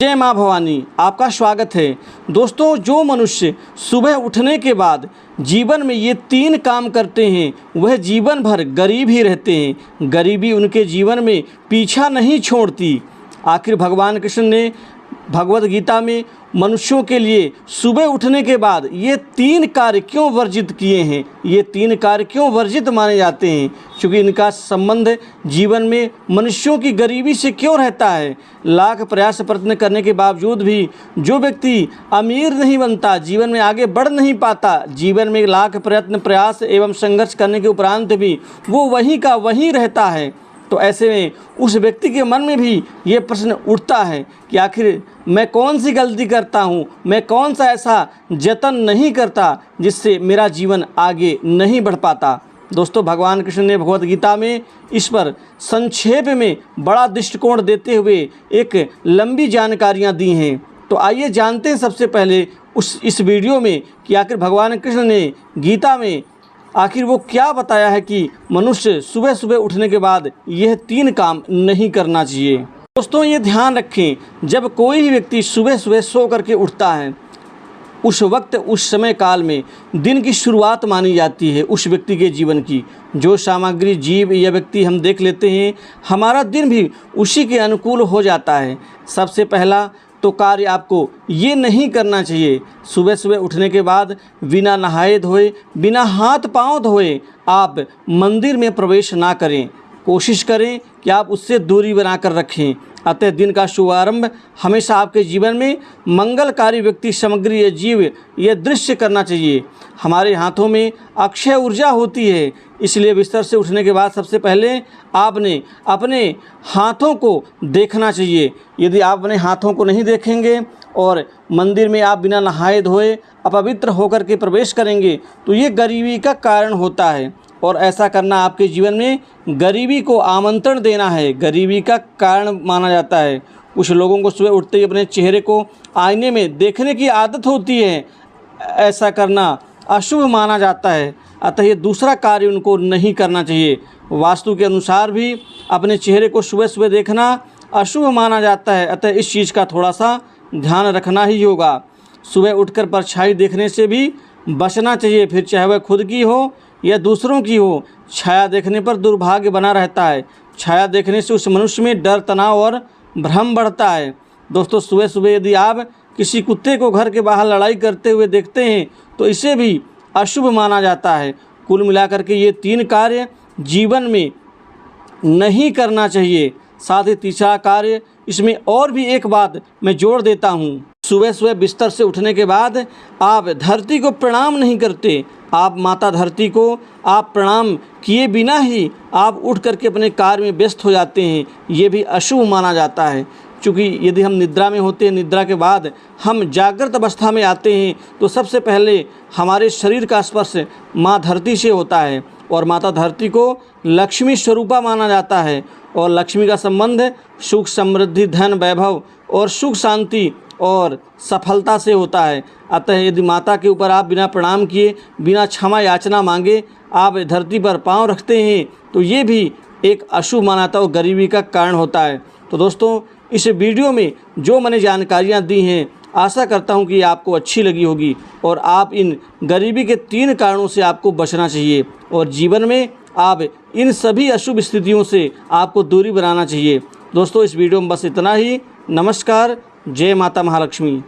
जय माँ भवानी, आपका स्वागत है। दोस्तों, जो मनुष्य सुबह उठने के बाद जीवन में ये 3 काम करते हैं वह जीवन भर गरीब ही रहते हैं। गरीबी उनके जीवन में पीछा नहीं छोड़ती। आखिर भगवान कृष्ण ने भगवत गीता में मनुष्यों के लिए सुबह उठने के बाद ये 3 कार्य क्यों वर्जित किए हैं, ये 3 कार्य क्यों वर्जित माने जाते हैं, क्योंकि इनका संबंध जीवन में मनुष्यों की गरीबी से क्यों रहता है। लाख प्रयास प्रयत्न करने के बावजूद भी जो व्यक्ति अमीर नहीं बनता, जीवन में आगे बढ़ नहीं पाता, जीवन में लाख प्रयत्न प्रयास एवं संघर्ष करने के उपरांत भी वो वहीं का वहीं रहता है, तो ऐसे में उस व्यक्ति के मन में भी ये प्रश्न उठता है कि आखिर मैं कौन सी गलती करता हूँ, मैं कौन सा ऐसा जतन नहीं करता जिससे मेरा जीवन आगे नहीं बढ़ पाता। दोस्तों, भगवान कृष्ण ने भगवत गीता में इस पर संक्षेप में बड़ा दृष्टिकोण देते हुए एक लंबी जानकारियाँ दी हैं। तो आइए जानते हैं सबसे पहले इस वीडियो में कि आखिर भगवान कृष्ण ने गीता में आखिर वो क्या बताया है कि मनुष्य सुबह सुबह उठने के बाद यह 3 काम नहीं करना चाहिए। दोस्तों, ये ध्यान रखें, जब कोई भी व्यक्ति सुबह सुबह सो करके उठता है उस वक्त, उस समय काल में दिन की शुरुआत मानी जाती है उस व्यक्ति के जीवन की। जो सामग्री, जीव या व्यक्ति हम देख लेते हैं, हमारा दिन भी उसी के अनुकूल हो जाता है। सबसे पहला तो कार्य आपको ये नहीं करना चाहिए, सुबह सुबह उठने के बाद बिना नहाए धोए, बिना हाथ पांव धोए आप मंदिर में प्रवेश ना करें। कोशिश करें कि आप उससे दूरी बनाकर रखें। अतः दिन का शुभारंभ हमेशा आपके जीवन में मंगलकारी व्यक्ति, सामग्री या जीव यह दृश्य करना चाहिए। हमारे हाथों में अक्षय ऊर्जा होती है, इसलिए बिस्तर से उठने के बाद सबसे पहले आपने अपने हाथों को देखना चाहिए। यदि आप अपने हाथों को नहीं देखेंगे और मंदिर में आप बिना नहाए धोए अपवित्र होकर के प्रवेश करेंगे तो ये गरीबी का कारण होता है, और ऐसा करना आपके जीवन में गरीबी को आमंत्रण देना है, गरीबी का कारण माना जाता है। कुछ लोगों को सुबह उठते ही अपने चेहरे को आईने में देखने की आदत होती है, ऐसा करना अशुभ माना जाता है। अतः ये दूसरा कार्य उनको नहीं करना चाहिए। वास्तु के अनुसार भी अपने चेहरे को सुबह सुबह देखना अशुभ माना जाता है, अतः इस चीज़ का थोड़ा सा ध्यान रखना ही होगा। सुबह उठकर परछाई देखने से भी बचना चाहिए, फिर चाहे वह खुद की हो या दूसरों की हो। छाया देखने पर दुर्भाग्य बना रहता है। छाया देखने से उस मनुष्य में डर, तनाव और भ्रम बढ़ता है। दोस्तों, सुबह सुबह यदि आप किसी कुत्ते को घर के बाहर लड़ाई करते हुए देखते हैं तो इसे भी अशुभ माना जाता है। कुल मिलाकर के ये 3 कार्य जीवन में नहीं करना चाहिए। साथ ही तीसरा कार्य, इसमें और भी एक बात मैं जोड़ देता हूँ। सुबह सुबह बिस्तर से उठने के बाद आप धरती को प्रणाम नहीं करते। आप माता धरती को आप प्रणाम किए बिना ही आप उठ करके अपने कार्य में व्यस्त हो जाते हैं, ये भी अशुभ माना जाता है। क्योंकि यदि हम निद्रा में होते हैं, निद्रा के बाद हम जागृत अवस्था में आते हैं तो सबसे पहले हमारे शरीर का स्पर्श माँ धरती से होता है, और माता धरती को लक्ष्मी स्वरूपा माना जाता है। और लक्ष्मी का संबंध सुख, समृद्धि, धन, वैभव और सुख, शांति और सफलता से होता है। अतः यदि माता के ऊपर आप बिना प्रणाम किए, बिना क्षमा याचना मांगे आप धरती पर पांव रखते हैं तो ये भी एक अशुभ मानाता और गरीबी का कारण होता है। तो दोस्तों, इस वीडियो में जो मैंने जानकारियाँ दी हैं, आशा करता हूँ कि आपको अच्छी लगी होगी और आप इन गरीबी के 3 कारणों से आपको बचना चाहिए, और जीवन में आप इन सभी अशुभ स्थितियों से आपको दूरी बनाना चाहिए। दोस्तों, इस वीडियो में बस इतना ही। नमस्कार। जय माता महालक्ष्मी।